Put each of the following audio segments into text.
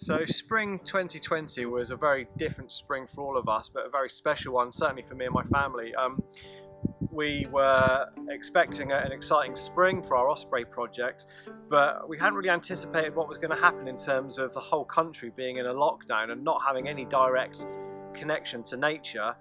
So spring 2020 was a very different spring for all of us, but a very special one, certainly for me and my family. We were expecting an exciting spring for our Osprey project, but we hadn't really anticipated what was going to happen in terms of the whole country being in a lockdown and not having any direct connection to nature.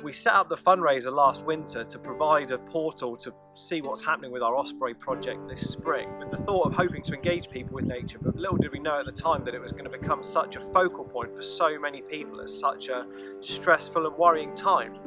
We set up the fundraiser last winter to provide a portal to see what's happening with our Osprey project this spring, with the thought of hoping to engage people with nature, but little did we know at the time that it was going to become such a focal point for so many people at such a stressful and worrying time.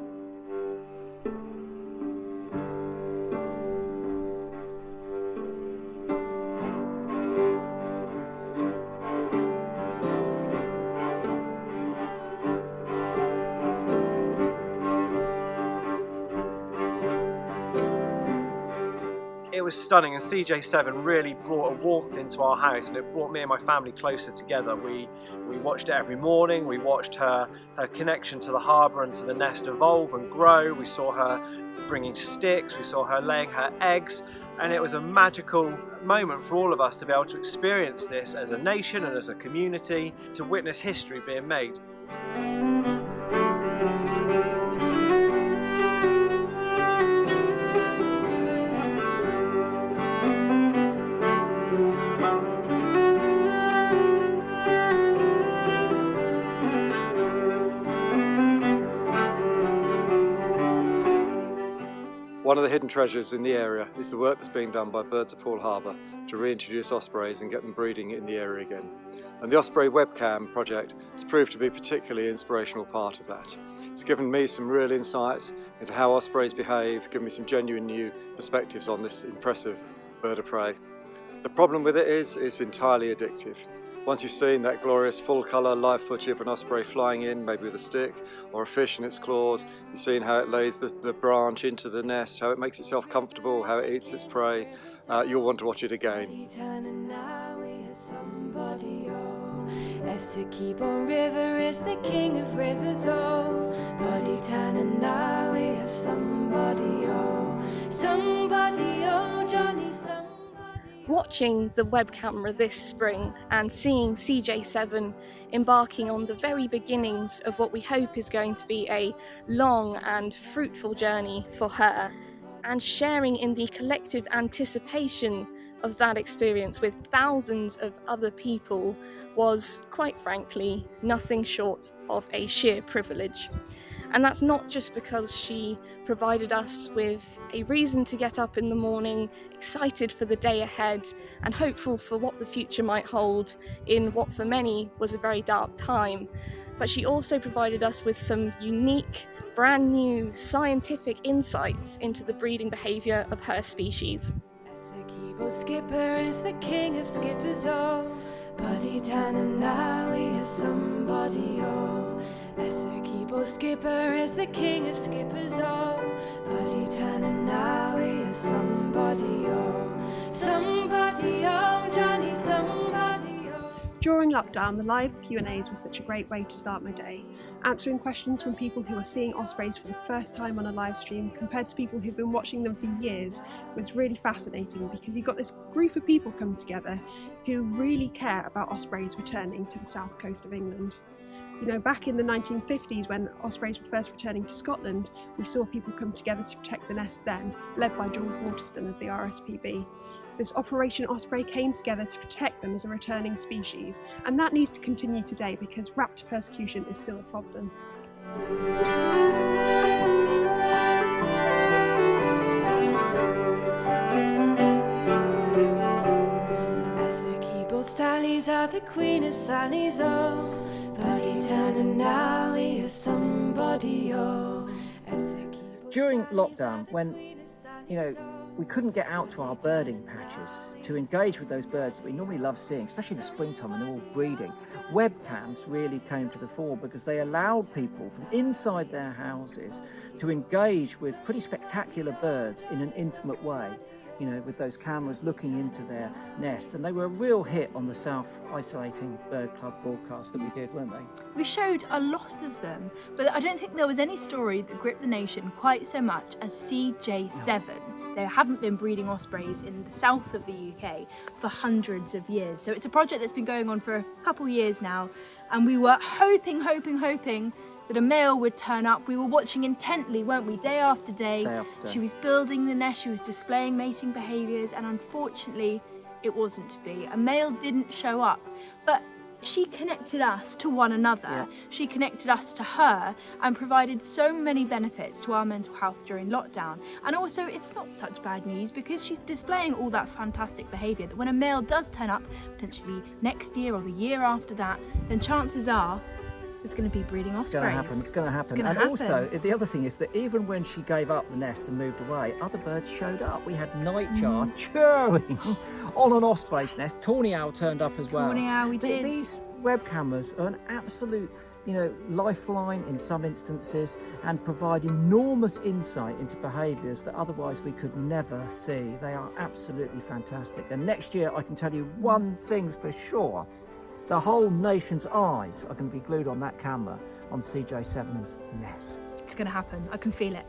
It was stunning, and CJ7 really brought a warmth into our house, and it brought me and my family closer together. We watched it every morning. We watched her connection to the harbour and to the nest evolve and grow. We saw her bringing sticks, we saw her laying her eggs, and it was a magical moment for all of us to be able to experience this as a nation and as a community, to witness history being made. One of the hidden treasures in the area is the work that's being done by Birds at Poole Harbour to reintroduce ospreys and get them breeding in the area again. And the Osprey webcam project has proved to be a particularly inspirational part of that. It's given me some real insights into how ospreys behave, given me some genuine new perspectives on this impressive bird of prey. The problem with it is it's entirely addictive. Once you've seen that glorious full colour live footage of an osprey flying in, maybe with a stick or a fish in its claws, you've seen how it lays the branch into the nest, how it makes itself comfortable, how it eats its prey, you'll want to watch it again. Essequibo River is the king of rivers, oh. Body tan and now we have somebody, oh. Somebody, oh, Johnny, somebody. Watching the web camera this spring and seeing CJ7 embarking on the very beginnings of what we hope is going to be a long and fruitful journey for her, and sharing in the collective anticipation of that experience with thousands of other people was, quite frankly, nothing short of a sheer privilege. And that's not just because she provided us with a reason to get up in the morning, excited for the day ahead and hopeful for what the future might hold in what for many was a very dark time, but she also provided us with some unique, brand new scientific insights into the breeding behaviour of her species. Essequibo skipper is the king of skippers, oh. Body tan and now he is somebody, oh. Essequibo skipper is the king of skippers, oh. Body tan and now he is somebody, oh. Somebody, oh, Johnny, somebody, oh. During lockdown, the live Q&As was such a great way to start my day. Answering questions from people who are seeing ospreys for the first time on a live stream compared to people who've been watching them for years was really fascinating, because you've got this group of people come together who really care about ospreys returning to the south coast of England. You know, back in the 1950s, when ospreys were first returning to Scotland, we saw people come together to protect the nest then, led by George Waterston of the RSPB. This Operation Osprey came together to protect them as a returning species, and that needs to continue today because raptor persecution is still a problem. Essequibo Sallies are the queen of Sallies, oh. Body tan and now he is somebody, oh. During lockdown, when, we couldn't get out to our birding patches to engage with those birds that we normally love seeing, especially in the springtime when they're all breeding, webcams really came to the fore because they allowed people from inside their houses to engage with pretty spectacular birds in an intimate way, with those cameras looking into their nests. And they were a real hit on the South Isolating Bird Club broadcast that we did, weren't they? We showed a lot of them, but I don't think there was any story that gripped the nation quite so much as CJ7. There haven't been breeding ospreys in the south of the UK for hundreds of years. So it's a project that's been going on for a couple years now, and we were hoping that a male would turn up. We were watching intently, weren't we, day after day. Day after day. She was building the nest, she was displaying mating behaviours, and unfortunately it wasn't to be. A male didn't show up, but she connected us to one another. Yeah. She connected us to her and provided so many benefits to our mental health during lockdown. And also, it's not such bad news because she's displaying all that fantastic behaviour that when a male does turn up, potentially next year or the year after that, then chances are it's going to be breeding ospreys. It's going to happen. And also, the other thing is that even when she gave up the nest and moved away, other birds showed up. We had nightjar churring on an osprey's nest. Tawny owl turned up as well. Tawny owl, we did. These web cameras are an absolute, lifeline in some instances, and provide enormous insight into behaviours that otherwise we could never see. They are absolutely fantastic. And next year, I can tell you one thing's for sure. The whole nation's eyes are going to be glued on that camera on CJ7's nest. It's going to happen. I can feel it.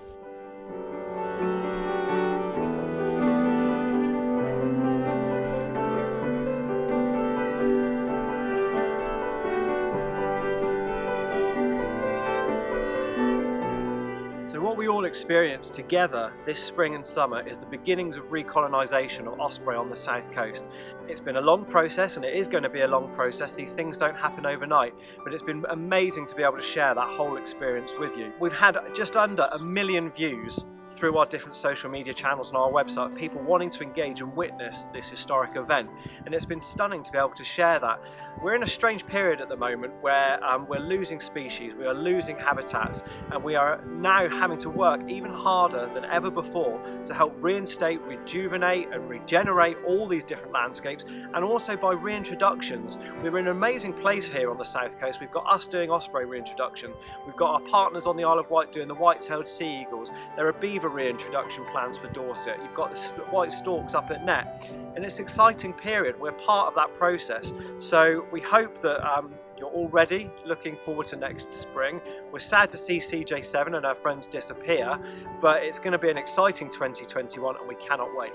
So what we all experienced together this spring and summer is the beginnings of recolonisation of osprey on the south coast. It's been a long process, and it is going to be a long process. These things don't happen overnight, but it's been amazing to be able to share that whole experience with you. We've had just under 1 million views through our different social media channels and our website of people wanting to engage and witness this historic event, and it's been stunning to be able to share that. We're in a strange period at the moment where we're losing species, we are losing habitats, and we are now having to work even harder than ever before to help reinstate, rejuvenate and regenerate all these different landscapes, and also by reintroductions. We're in an amazing place here on the south coast. We've got us doing osprey reintroduction, we've got our partners on the Isle of Wight doing the white-tailed sea eagles, there are beaver reintroduction plans for Dorset, you've got the white storks up at Net, and it's an exciting period. We're part of that process, so we hope that you're all ready, looking forward to next spring. We're sad to see CJ7 and our friends disappear, but it's going to be an exciting 2021 and we cannot wait.